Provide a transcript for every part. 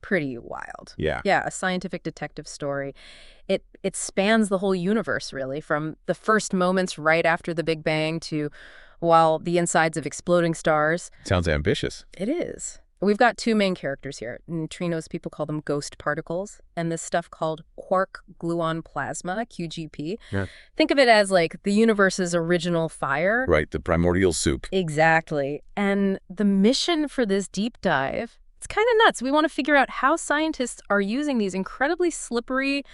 pretty wild. Yeah. Yeah, a scientific detective story. It spans the whole universe, really, from the first moments right after the Big Bang to, well, the insides of exploding stars. Sounds ambitious. It is. We've got two main characters here. Neutrinos, people call them ghost particles, and this stuff called Quark-Gluon Plasma, QGP. Yeah. Think of it as like the universe's original fire. Right, the primordial soup. Exactly. And the mission for this deep dive, it's kind of nuts. We want to figure out how scientists are using these incredibly slippery,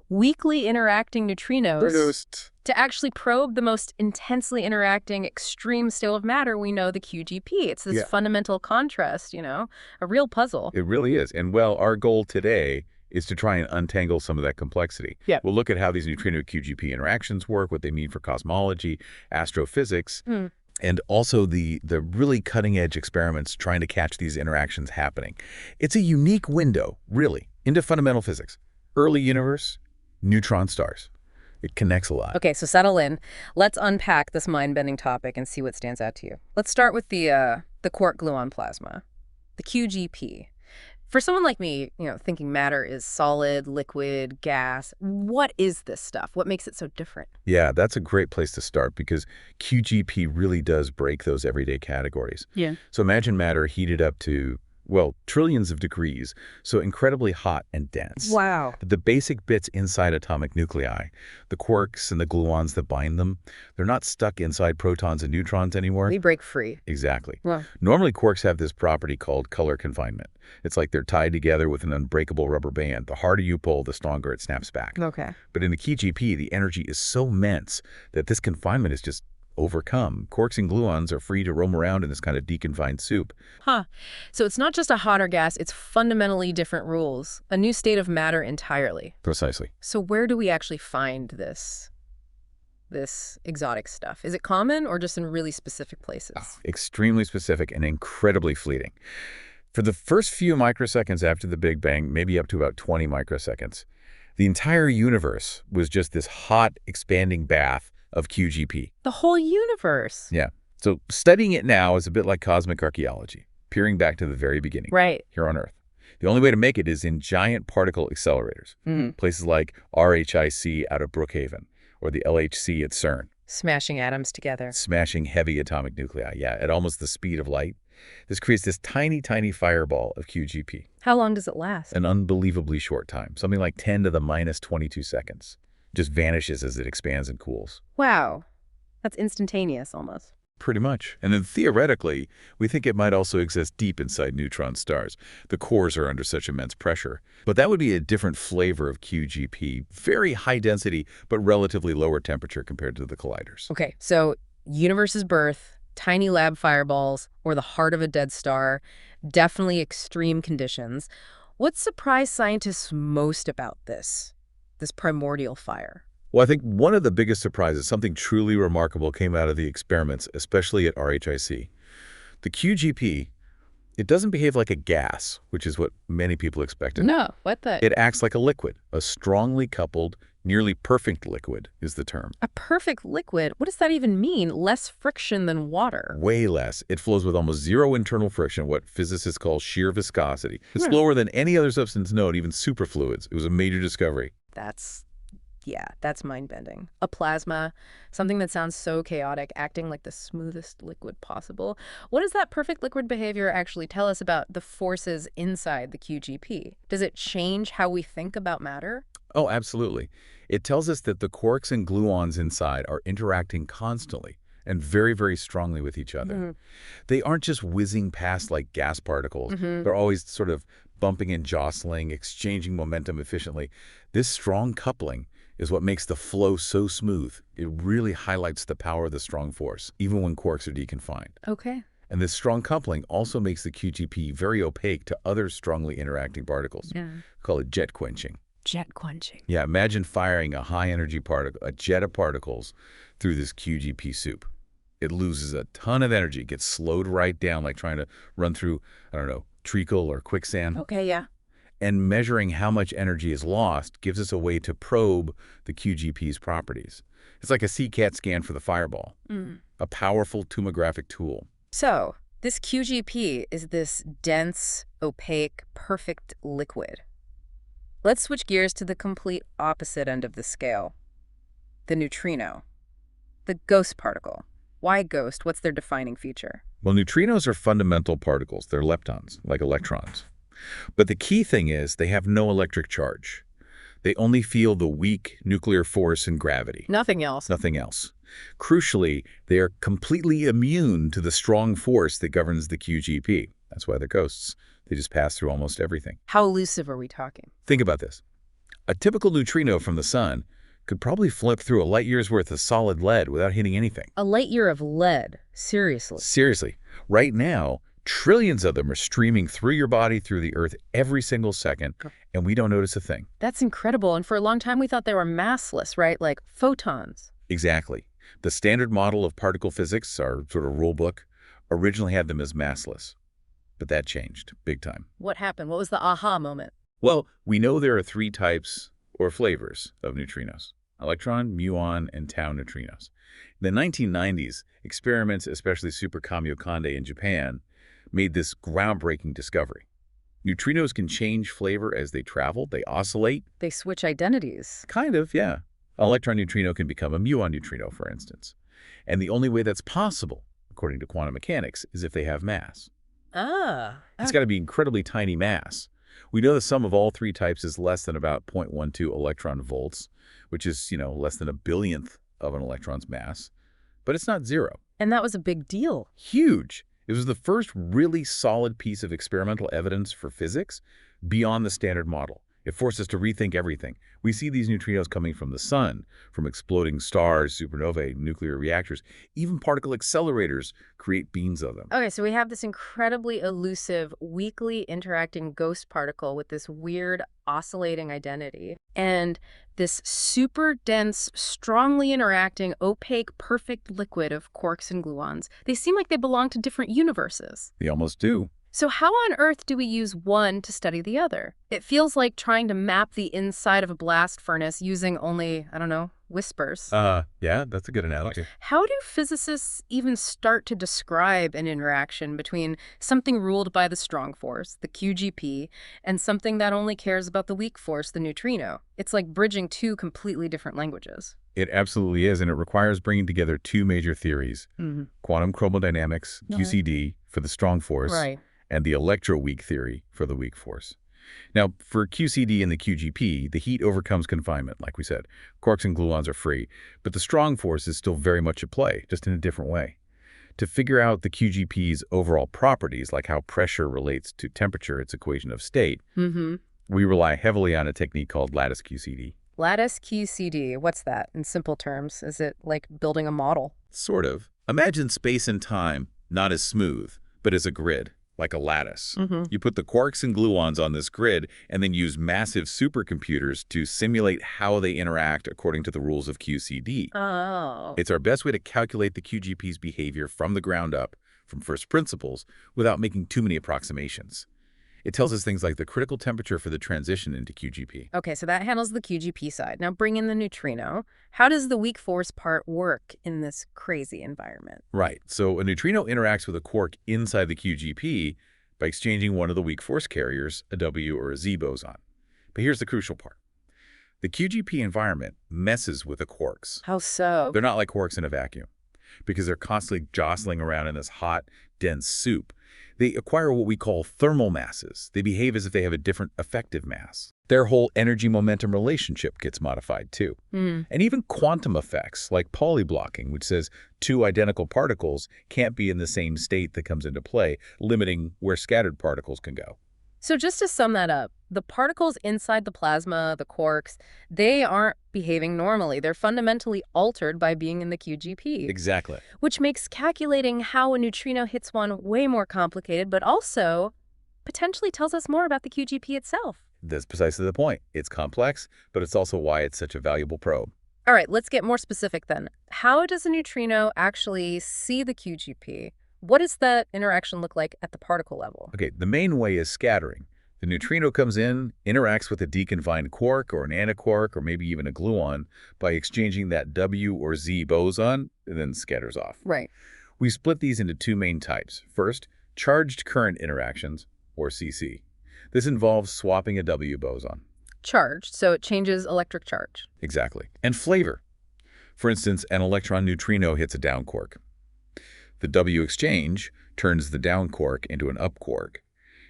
weakly interacting neutrinos to actually probe the most intensely interacting extreme state of matter we know, the QGP. It's this fundamental contrast, a real puzzle. It really is. And, well, our goal today is to try and untangle some of that complexity. Yeah. We'll look at how these neutrino-QGP interactions work, what they mean for cosmology, astrophysics, and also the really cutting-edge experiments trying to catch these interactions happening. It's a unique window, really, into fundamental physics. Early universe, neutron stars. It connects a lot. Okay, so settle in. Let's unpack this mind-bending topic and see what stands out to you. Let's start with the Quark-Gluon Plasma, the QGP. For someone like me, thinking matter is solid, liquid, gas, what is this stuff? What makes it so different? Yeah, that's a great place to start because QGP really does break those everyday categories. Yeah. So imagine matter heated up to, well, trillions of degrees, so incredibly hot and dense. Wow. The basic bits inside atomic nuclei, the quarks and the gluons that bind them, they're not stuck inside protons and neutrons anymore. They break free. Exactly. Wow. Normally, quarks have this property called color confinement. It's like they're tied together with an unbreakable rubber band. The harder you pull, the stronger it snaps back. Okay. But in the QGP, the energy is so immense that this confinement is just overcome. Quarks and gluons are free to roam around in this kind of deconfined soup. Huh. So it's not just a hotter gas, it's fundamentally different rules. A new state of matter entirely. Precisely. So where do we actually find this exotic stuff? Is it common or just in really specific places? Extremely specific and incredibly fleeting. For the first few microseconds after the Big Bang, maybe up to about 20 microseconds, the entire universe was just this hot, expanding bath of QGP. The whole universe. Yeah. So studying it now is a bit like cosmic archaeology, peering back to the very beginning. Right. Here on Earth. The only way to make it is in giant particle accelerators, places like RHIC out of Brookhaven or the LHC at CERN. Smashing atoms together. Smashing heavy atomic nuclei, at almost the speed of light. This creates this tiny, tiny fireball of QGP. How long does it last? An unbelievably short time, something like 10 to the minus 22 seconds. Just vanishes as it expands and cools. Wow. That's instantaneous almost. Pretty much. And then theoretically, we think it might also exist deep inside neutron stars. The cores are under such immense pressure. But that would be a different flavor of QGP. Very high density, but relatively lower temperature compared to the colliders. Okay, so universe's birth, tiny lab fireballs, or the heart of a dead star, definitely extreme conditions. What surprised scientists most about this primordial fire? Well, I think one of the biggest surprises, something truly remarkable came out of the experiments, especially at RHIC. The QGP, it doesn't behave like a gas, which is what many people expected. No, what the? It acts like a liquid, a strongly coupled, nearly perfect liquid is the term. A perfect liquid? What does that even mean? Less friction than water? Way less. It flows with almost zero internal friction, what physicists call sheer viscosity. It's slower than any other substance known, even superfluids. It was a major discovery. That's mind-bending. A plasma, something that sounds so chaotic, acting like the smoothest liquid possible. What does that perfect liquid behavior actually tell us about the forces inside the QGP? Does it change how we think about matter? Oh, absolutely. It tells us that the quarks and gluons inside are interacting constantly and very, very strongly with each other. They aren't just whizzing past like gas particles. They're always sort of bumping and jostling, exchanging momentum efficiently. This strong coupling is what makes the flow so smooth. It really highlights the power of the strong force, even when quarks are deconfined. Okay. And this strong coupling also makes the QGP very opaque to other strongly interacting particles. Yeah. Call it jet quenching. Jet quenching. Yeah, imagine firing a high-energy particle, a jet of particles, through this QGP soup. It loses a ton of energy, gets slowed right down, like trying to run through, I don't know, treacle or quicksand. Okay, yeah. And measuring how much energy is lost gives us a way to probe the QGP's properties. It's like a CCAT scan for the fireball, a powerful tomographic tool. So this QGP is this dense, opaque, perfect liquid. Let's switch gears to the complete opposite end of the scale. The neutrino. The ghost particle. Why ghost? What's their defining feature? Well, neutrinos are fundamental particles. They're leptons, like electrons. But the key thing is they have no electric charge. They only feel the weak nuclear force and gravity. Nothing else. Nothing else. Crucially, they are completely immune to the strong force that governs the QGP. That's why they're ghosts. They just pass through almost everything. How elusive are we talking? Think about this. A typical neutrino from the sun could probably flip through a light year's worth of solid lead without hitting anything. A light year of lead? Seriously? Seriously. Right now, trillions of them are streaming through your body, through the Earth every single second, and we don't notice a thing. That's incredible. And for a long time, we thought they were massless, right? Like photons. Exactly. The standard model of particle physics, our sort of rule book, originally had them as massless. But that changed big time. What happened? What was the aha moment? Well, we know there are 3 types or flavors of neutrinos: electron, muon, and tau neutrinos. In the 1990s, experiments, especially Super Kamiokande in Japan, made this groundbreaking discovery. Neutrinos can change flavor as they travel. They oscillate. They switch identities. Kind of, yeah. An electron neutrino can become a muon neutrino, for instance. And the only way that's possible, according to quantum mechanics, is if they have mass. It's got to be incredibly tiny mass. We know the sum of all 3 types is less than about 0.12 electron volts, which is, less than a billionth of an electron's mass. But it's not 0. And that was a big deal. Huge. It was the first really solid piece of experimental evidence for physics beyond the standard model. It forced us to rethink everything. We see these neutrinos coming from the sun, from exploding stars, supernovae, nuclear reactors. Even particle accelerators create beams of them. Okay, so we have this incredibly elusive, weakly interacting ghost particle with this weird oscillating identity, and this super dense, strongly interacting, opaque, perfect liquid of quarks and gluons. They seem like they belong to different universes. They almost do. So how on earth do we use one to study the other? It feels like trying to map the inside of a blast furnace using only, I don't know, whispers. Yeah, that's a good analogy. How do physicists even start to describe an interaction between something ruled by the strong force, the QGP, and something that only cares about the weak force, the neutrino? It's like bridging 2 completely different languages. It absolutely is, and it requires bringing together 2 major theories. Quantum Chromodynamics, QCD, for the strong force. Right. And the electroweak theory for the weak force. Now, for QCD and the QGP, the heat overcomes confinement, like we said. Quarks and gluons are free, but the strong force is still very much at play, just in a different way. To figure out the QGP's overall properties, like how pressure relates to temperature, its equation of state, we rely heavily on a technique called lattice QCD. Lattice QCD, what's that in simple terms? Is it like building a model? Sort of. Imagine space and time not as smooth, but as a grid. Like a lattice. You put the quarks and gluons on this grid and then use massive supercomputers to simulate how they interact according to the rules of QCD. Oh. It's our best way to calculate the QGP's behavior from the ground up, from first principles, without making too many approximations. It tells us things like the critical temperature for the transition into QGP. Okay, so that handles the QGP side. Now bring in the neutrino. How does the weak force part work in this crazy environment? Right. So a neutrino interacts with a quark inside the QGP by exchanging one of the weak force carriers, a W or a Z boson. But here's the crucial part. The QGP environment messes with the quarks. How so? They're not like quarks in a vacuum because they're constantly jostling around in this hot, dense soup. They acquire what we call thermal masses. They behave as if they have a different effective mass. Their whole energy-momentum relationship gets modified too. And even quantum effects, like polyblocking, which says 2 identical particles can't be in the same state, that comes into play, limiting where scattered particles can go. So just to sum that up, the particles inside the plasma, the quarks, they aren't behaving normally. They're fundamentally altered by being in the QGP. Exactly. Which makes calculating how a neutrino hits one way more complicated, but also potentially tells us more about the QGP itself. That's precisely the point. It's complex, but it's also why it's such a valuable probe. All right, let's get more specific then. How does a neutrino actually see the QGP? What does that interaction look like at the particle level? Okay, the main way is scattering. The neutrino comes in, interacts with a deconfined quark or an antiquark or maybe even a gluon by exchanging that W or Z boson, and then scatters off. Right. We split these into 2 main types. First, charged current interactions, or CC. This involves swapping a W boson. Charged, so it changes electric charge. Exactly. And flavor. For instance, an electron neutrino hits a down quark. The W exchange turns the down quark into an up quark,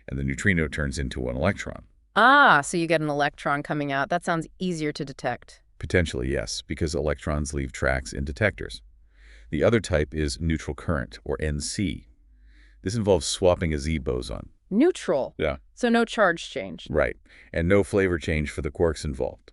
and the neutrino turns into an electron. Ah, so you get an electron coming out. That sounds easier to detect. Potentially, yes, because electrons leave tracks in detectors. The other type is neutral current, or NC. This involves swapping a Z boson. Neutral. Yeah. So no charge change. Right, and no flavor change for the quarks involved.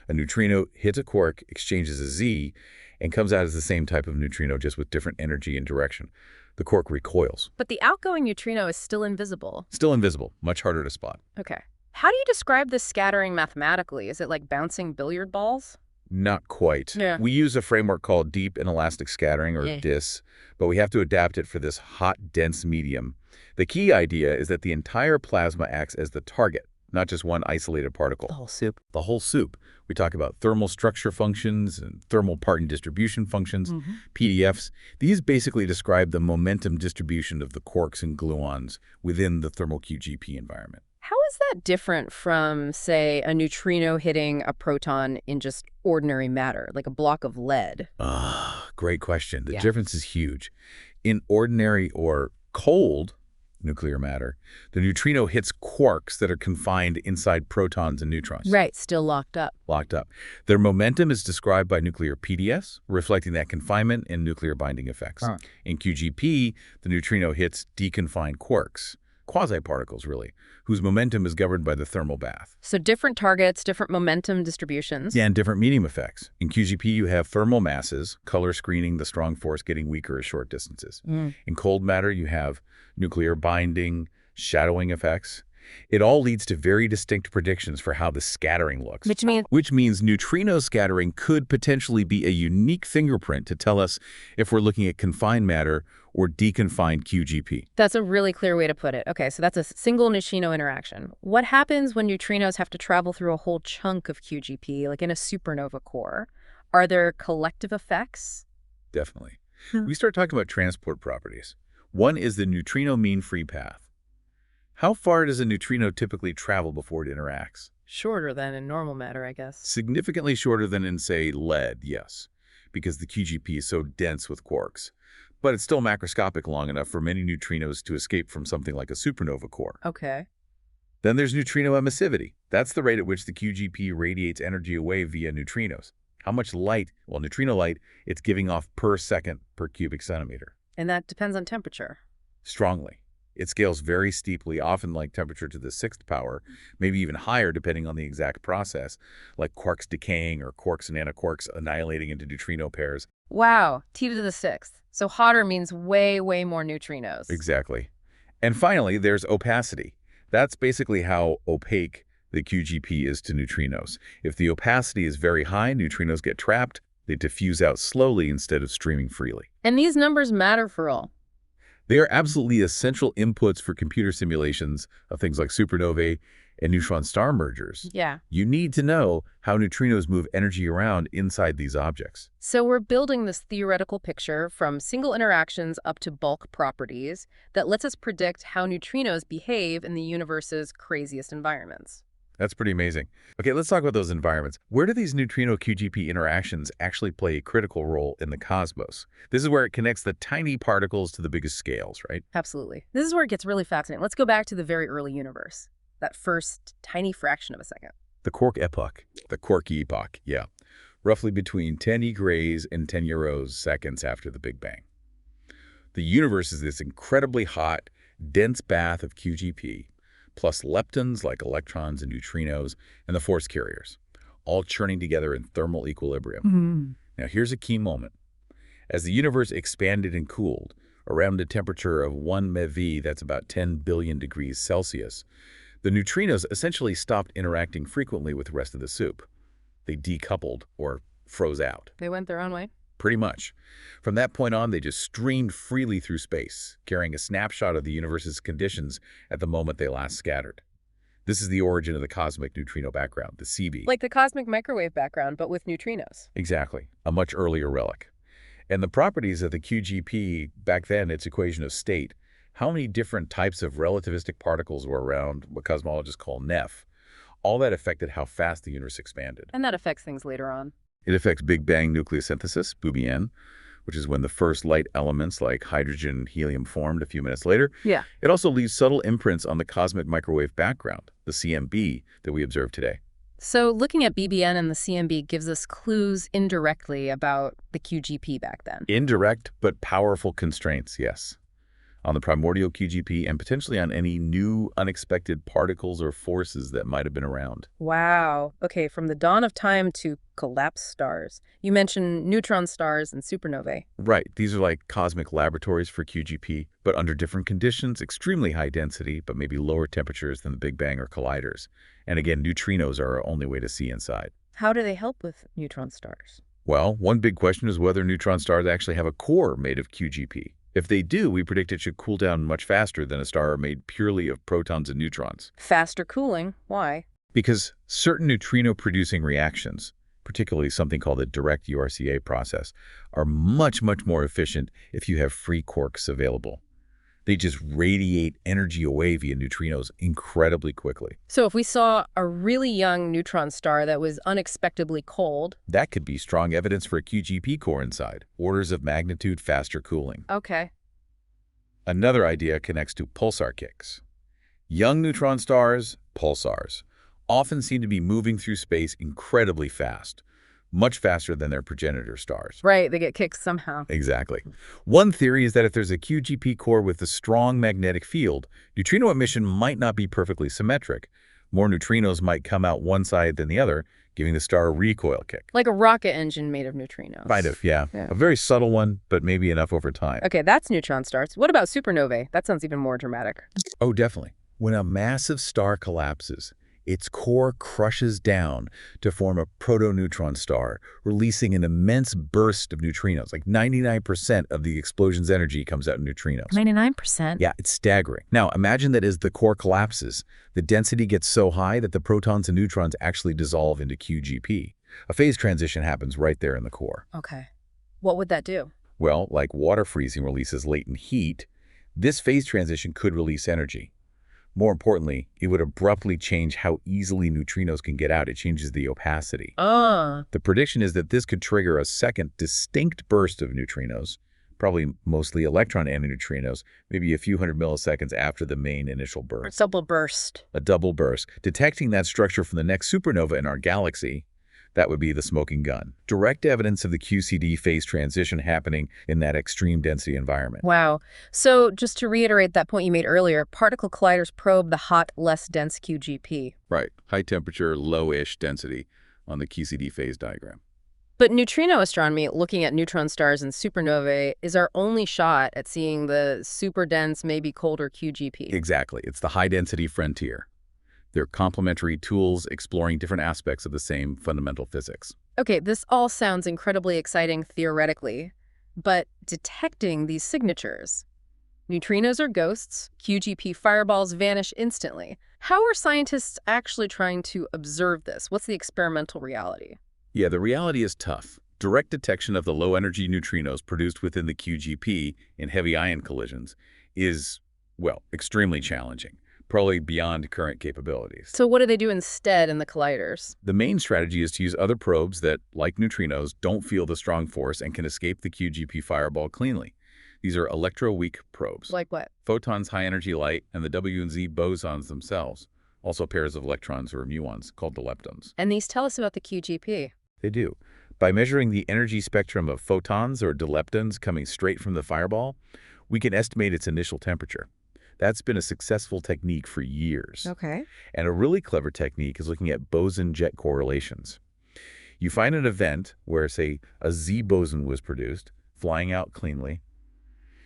A neutrino hits a quark, exchanges a Z, and comes out as the same type of neutrino, just with different energy and direction. The quark recoils. But the outgoing neutrino is still invisible. Still invisible, much harder to spot. Okay. How do you describe this scattering mathematically? Is it like bouncing billiard balls? Not quite. Yeah. We use a framework called deep inelastic scattering, or DIS, but we have to adapt it for this hot, dense medium. The key idea is that the entire plasma acts as the target, not just one isolated particle. The whole soup. The whole soup. We talk about thermal structure functions and thermal part and distribution functions, PDFs. These basically describe the momentum distribution of the quarks and gluons within the thermal QGP environment. How is that different from, say, a neutrino hitting a proton in just ordinary matter, like a block of lead? Great question. The difference is huge. In ordinary or cold nuclear matter, the neutrino hits quarks that are confined inside protons and neutrons. Right, still locked up. Locked up. Their momentum is described by nuclear PDS, reflecting that confinement and nuclear binding effects. In QGP, the neutrino hits deconfined quarks, quasi-particles really, whose momentum is governed by the thermal bath. So different targets, different momentum distributions. Yeah, and different medium effects. In QGP, you have thermal masses, color screening, the strong force getting weaker at short distances. In cold matter, you have nuclear binding, shadowing effects. It all leads to very distinct predictions for how the scattering looks. Which means neutrino scattering could potentially be a unique fingerprint to tell us if we're looking at confined matter or deconfined QGP. That's a really clear way to put it. Okay, so that's a single neutrino interaction. What happens when neutrinos have to travel through a whole chunk of QGP, like in a supernova core? Are there collective effects? Definitely. We start talking about transport properties. One is the neutrino mean free path. How far does a neutrino typically travel before it interacts? Shorter than in normal matter, I guess. Significantly shorter than in, say, lead, yes, because the QGP is so dense with quarks. But it's still macroscopic long enough for many neutrinos to escape from something like a supernova core. Okay. Then there's neutrino emissivity. That's the rate at which the QGP radiates energy away via neutrinos. How much light, well, neutrino light, it's giving off per second per cubic centimeter. And that depends on temperature. Strongly. It scales very steeply, often like temperature to the 6th power, maybe even higher depending on the exact process, like quarks decaying or quarks and antiquarks annihilating into neutrino pairs. Wow, T to the 6th. So hotter means way, way more neutrinos. Exactly. And finally, there's opacity. That's basically how opaque the QGP is to neutrinos. If the opacity is very high, neutrinos get trapped. They diffuse out slowly instead of streaming freely. And these numbers matter for all. They are absolutely essential inputs for computer simulations of things like supernovae and neutron star mergers. Yeah. You need to know how neutrinos move energy around inside these objects. So we're building this theoretical picture from single interactions up to bulk properties that lets us predict how neutrinos behave in the universe's craziest environments. That's pretty amazing. Okay, let's talk about those environments. Where do these neutrino QGP interactions actually play a critical role in the cosmos? This is where it connects the tiny particles to the biggest scales, right? Absolutely. This is where it gets really fascinating. Let's go back to the very early universe, that first tiny fraction of a second. The Quark epoch. The Quarky epoch, yeah. Roughly between 10 e-grays and 10 euros seconds after the Big Bang. The universe is this incredibly hot, dense bath of QGP, plus leptons like electrons and neutrinos, and the force carriers, all churning together in thermal equilibrium. Now here's a key moment. As the universe expanded and cooled, around a temperature of 1 MeV, that's about 10 billion degrees Celsius, the neutrinos essentially stopped interacting frequently with the rest of the soup. They decoupled or froze out. They went their own way? Pretty much. From that point on, they just streamed freely through space, carrying a snapshot of the universe's conditions at the moment they last scattered. This is the origin of the cosmic neutrino background, the CB. Like the cosmic microwave background, but with neutrinos. Exactly. A much earlier relic. And the properties of the QGP, back then its equation of state, how many different types of relativistic particles were around what cosmologists call Neff. All that affected how fast the universe expanded. And that affects things later on. It affects Big Bang nucleosynthesis, BBN, which is when the first light elements like hydrogen and helium formed a few minutes later. Yeah. It also leaves subtle imprints on the cosmic microwave background, the CMB, that we observe today. So looking at BBN and the CMB gives us clues indirectly about the QGP back then. Indirect but powerful constraints, yes. On the primordial QGP and potentially on any new unexpected particles or forces that might have been around. Wow. Okay, from the dawn of time to collapsed stars. You mentioned neutron stars and supernovae. Right. These are like cosmic laboratories for QGP, but under different conditions, extremely high density, but maybe lower temperatures than the Big Bang or colliders. And again, neutrinos are our only way to see inside. How do they help with neutron stars? Well, one big question is whether neutron stars actually have a core made of QGP. If they do, we predict it should cool down much faster than a star made purely of protons and neutrons. Faster cooling. Why? Because certain neutrino-producing reactions, particularly something called the direct URCA process, are much, much more efficient if you have free quarks available. They just radiate energy away via neutrinos incredibly quickly. So if we saw a really young neutron star that was unexpectedly cold... That could be strong evidence for a QGP core inside, orders of magnitude faster cooling. Okay. Another idea connects to pulsar kicks. Young neutron stars, pulsars, often seem to be moving through space incredibly fast, much faster than their progenitor stars. Right, they get kicked somehow. Exactly. One theory is that if there's a QGP core with a strong magnetic field, neutrino emission might not be perfectly symmetric. More neutrinos might come out one side than the other, giving the star a recoil kick. Like a rocket engine made of neutrinos. Kind of, yeah. A very subtle one, but maybe enough over time. Okay, that's neutron stars. What about supernovae? That sounds even more dramatic. Oh, definitely. When a massive star collapses, its core crushes down to form a protoneutron star, releasing an immense burst of neutrinos. Like 99% of the explosion's energy comes out in neutrinos. 99%? Yeah, it's staggering. Now, imagine that as the core collapses, the density gets so high that the protons and neutrons actually dissolve into QGP. A phase transition happens right there in the core. Okay. What would that do? Well, like water freezing releases latent heat, this phase transition could release energy. More importantly, it would abruptly change how easily neutrinos can get out. It changes the opacity. The prediction is that this could trigger a second distinct burst of neutrinos, probably mostly electron antineutrinos, maybe a few hundred milliseconds after the main initial burst. Double burst. A double burst. Detecting that structure from the next supernova in our galaxy, that would be the smoking gun. Direct evidence of the QCD phase transition happening in that extreme density environment. Wow. So just to reiterate that point you made earlier, particle colliders probe the hot, less dense QGP. Right. High temperature, low-ish density on the QCD phase diagram. But neutrino astronomy, looking at neutron stars and supernovae, is our only shot at seeing the super dense, maybe colder QGP. Exactly. It's the high-density frontier. They're complementary tools exploring different aspects of the same fundamental physics. Okay, this all sounds incredibly exciting theoretically, but detecting these signatures. Neutrinos are ghosts, QGP fireballs vanish instantly. How are scientists actually trying to observe this? What's the experimental reality? Yeah, the reality is tough. Direct detection of the low-energy neutrinos produced within the QGP in heavy ion collisions is, well, extremely challenging. Probably beyond current capabilities. So what do they do instead in the colliders? The main strategy is to use other probes that, like neutrinos, don't feel the strong force and can escape the QGP fireball cleanly. These are electroweak probes. Like what? Photons, high-energy light, and the W and Z bosons themselves. Also pairs of electrons or muons called leptons. And these tell us about the QGP. They do. By measuring the energy spectrum of photons or leptons coming straight from the fireball, we can estimate its initial temperature. That's been a successful technique for years. Okay. And a really clever technique is looking at boson-jet correlations. You find an event where, say, a Z boson was produced, flying out cleanly.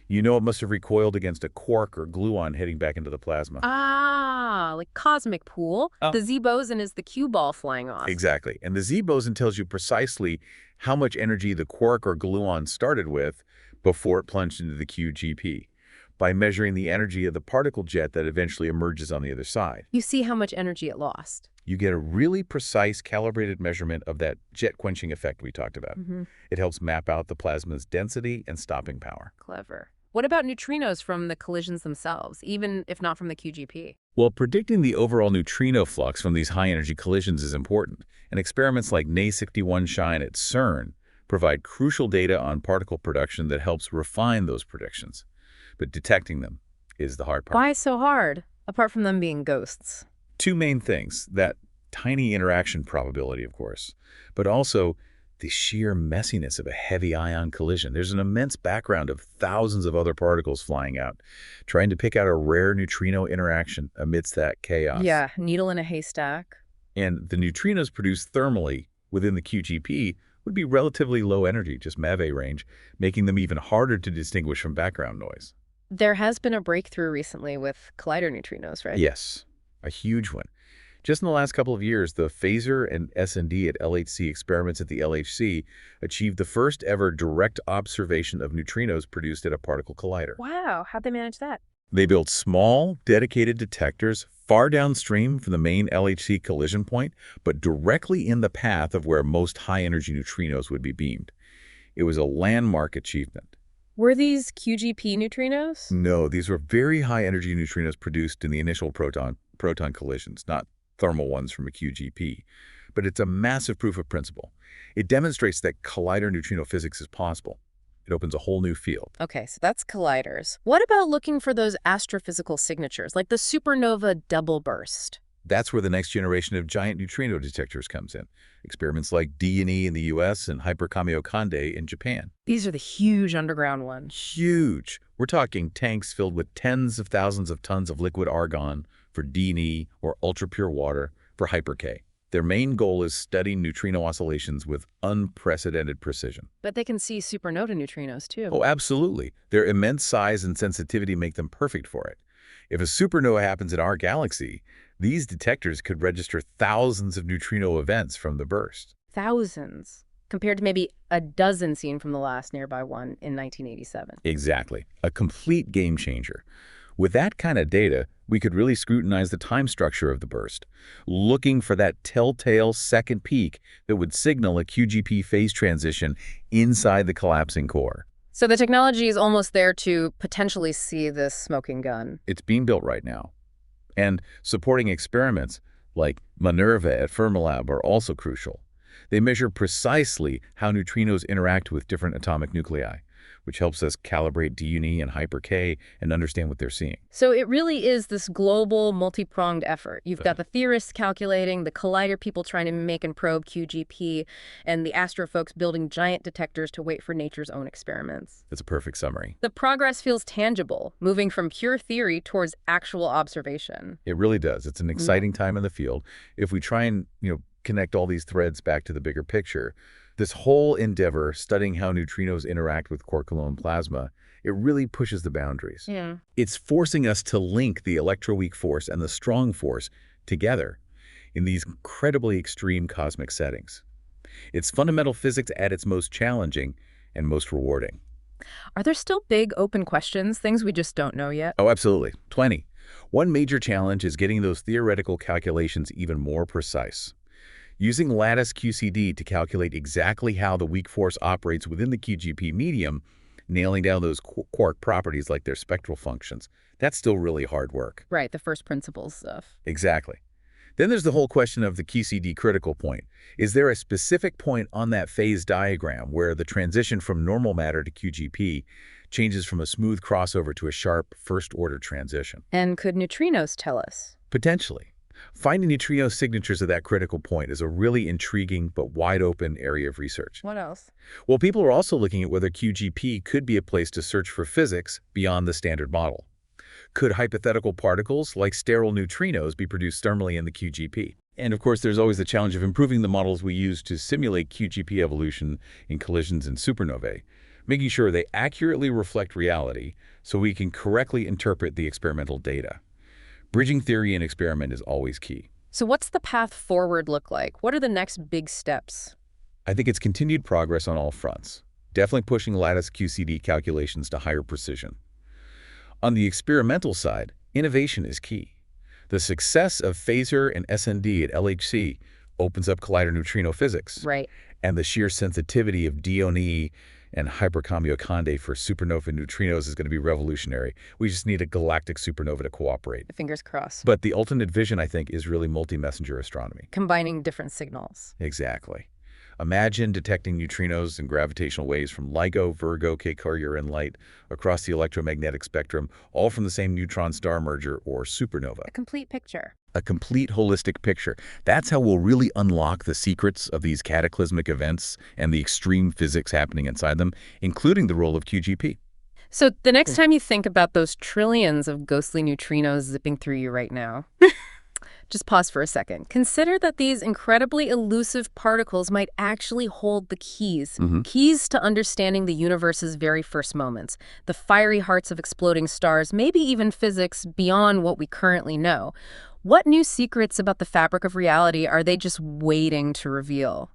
You know it must have recoiled against a quark or gluon heading back into the plasma. Ah, like cosmic pool. The Z boson is the cue ball flying off. Exactly. And the Z boson tells you precisely how much energy the quark or gluon started with before it plunged into the QGP. By measuring the energy of the particle jet that eventually emerges on the other side. You see how much energy it lost. You get a really precise, calibrated measurement of that jet quenching effect we talked about. It helps map out the plasma's density and stopping power. Clever. What about neutrinos from the collisions themselves, even if not from the QGP? Well, predicting the overall neutrino flux from these high-energy collisions is important, and experiments like NA61 Shine at CERN provide crucial data on particle production that helps refine those predictions. But detecting them is the hard part. Why so hard, apart from them being ghosts? Two main things: that tiny interaction probability, of course, but also the sheer messiness of a heavy ion collision. There's an immense background of thousands of other particles flying out, trying to pick out a rare neutrino interaction amidst that chaos. Yeah, needle in a haystack. And the neutrinos produced thermally within the QGP would be relatively low energy, just MeV range, making them even harder to distinguish from background noise. There has been a breakthrough recently with collider neutrinos, right? Yes, a huge one. Just in the last couple of years, the Phaser and S&D at LHC experiments at the LHC achieved the first ever direct observation of neutrinos produced at a particle collider. Wow, how'd they manage that? They built small, dedicated detectors far downstream from the main LHC collision point, but directly in the path of where most high-energy neutrinos would be beamed. It was a landmark achievement. Were these QGP neutrinos? No, these were very high-energy neutrinos produced in the initial proton collisions, not thermal ones from a QGP. But it's a massive proof of principle. It demonstrates that collider neutrino physics is possible. It opens a whole new field. Okay, so that's colliders. What about looking for those astrophysical signatures, like the supernova double burst? That's where the next generation of giant neutrino detectors comes in. Experiments like D&E in the US and Hyperkamiokande in Japan. These are the huge underground ones. Huge. We're talking tanks filled with tens of thousands of tons of liquid argon for D&E or ultra-pure water for Hyper-K. Their main goal is studying neutrino oscillations with unprecedented precision. But they can see supernova neutrinos, too. Oh, absolutely. Their immense size and sensitivity make them perfect for it. If a supernova happens in our galaxy, these detectors could register thousands of neutrino events from the burst. Thousands, compared to maybe a dozen seen from the last nearby one in 1987. Exactly. A complete game changer. With that kind of data, we could really scrutinize the time structure of the burst, looking for that telltale second peak that would signal a QGP phase transition inside the collapsing core. So the technology is almost there to potentially see this smoking gun. It's being built right now. And supporting experiments like Minerva at Fermilab are also crucial. They measure precisely how neutrinos interact with different atomic nuclei, which helps us calibrate D&E and Hyper-K and understand what they're seeing. So it really is this global, multi-pronged effort. You've got the theorists calculating, the collider people trying to make and probe QGP, and the astro folks building giant detectors to wait for nature's own experiments. That's a perfect summary. The progress feels tangible, moving from pure theory towards actual observation. It really does. It's an exciting time in the field. If we try and, connect all these threads back to the bigger picture, this whole endeavor, studying how neutrinos interact with Quark-Gluon Plasma, it really pushes the boundaries. Yeah. It's forcing us to link the electroweak force and the strong force together in these incredibly extreme cosmic settings. It's fundamental physics at its most challenging and most rewarding. Are there still big open questions, things we just don't know yet? Oh, absolutely. Plenty. One major challenge is getting those theoretical calculations even more precise. Using lattice QCD to calculate exactly how the weak force operates within the QGP medium, nailing down those quark properties like their spectral functions, that's still really hard work. Right, the first principles stuff. Exactly. Then there's the whole question of the QCD critical point. Is there a specific point on that phase diagram where the transition from normal matter to QGP changes from a smooth crossover to a sharp first-order transition? And could neutrinos tell us? Potentially. Finding neutrino signatures at that critical point is a really intriguing but wide-open area of research. What else? Well, people are also looking at whether QGP could be a place to search for physics beyond the standard model. Could hypothetical particles, like sterile neutrinos, be produced thermally in the QGP? And of course, there's always the challenge of improving the models we use to simulate QGP evolution in collisions and supernovae, making sure they accurately reflect reality so we can correctly interpret the experimental data. Bridging theory and experiment is always key. So what's the path forward look like? What are the next big steps? I think it's continued progress on all fronts, definitely pushing lattice QCD calculations to higher precision. On the experimental side, innovation is key. The success of Phaser and S&D at LHC opens up collider neutrino physics. Right. And the sheer sensitivity of D&E And Hyperkamiokande for supernova neutrinos is going to be revolutionary. We just need a galactic supernova to cooperate. Fingers crossed. But the ultimate vision, I think, is really multi-messenger astronomy. Combining different signals. Exactly. Imagine detecting neutrinos and gravitational waves from LIGO, Virgo, K-Carrier, and Light across the electromagnetic spectrum, all from the same neutron-star merger or supernova. A complete picture. A complete holistic picture. That's how we'll really unlock the secrets of these cataclysmic events and the extreme physics happening inside them, including the role of QGP. So the next time you think about those trillions of ghostly neutrinos zipping through you right now, just pause for a second. Consider that these incredibly elusive particles might actually hold the keys. Keys to understanding the universe's very first moments, the fiery hearts of exploding stars, maybe even physics beyond what we currently know. What new secrets about the fabric of reality are they just waiting to reveal?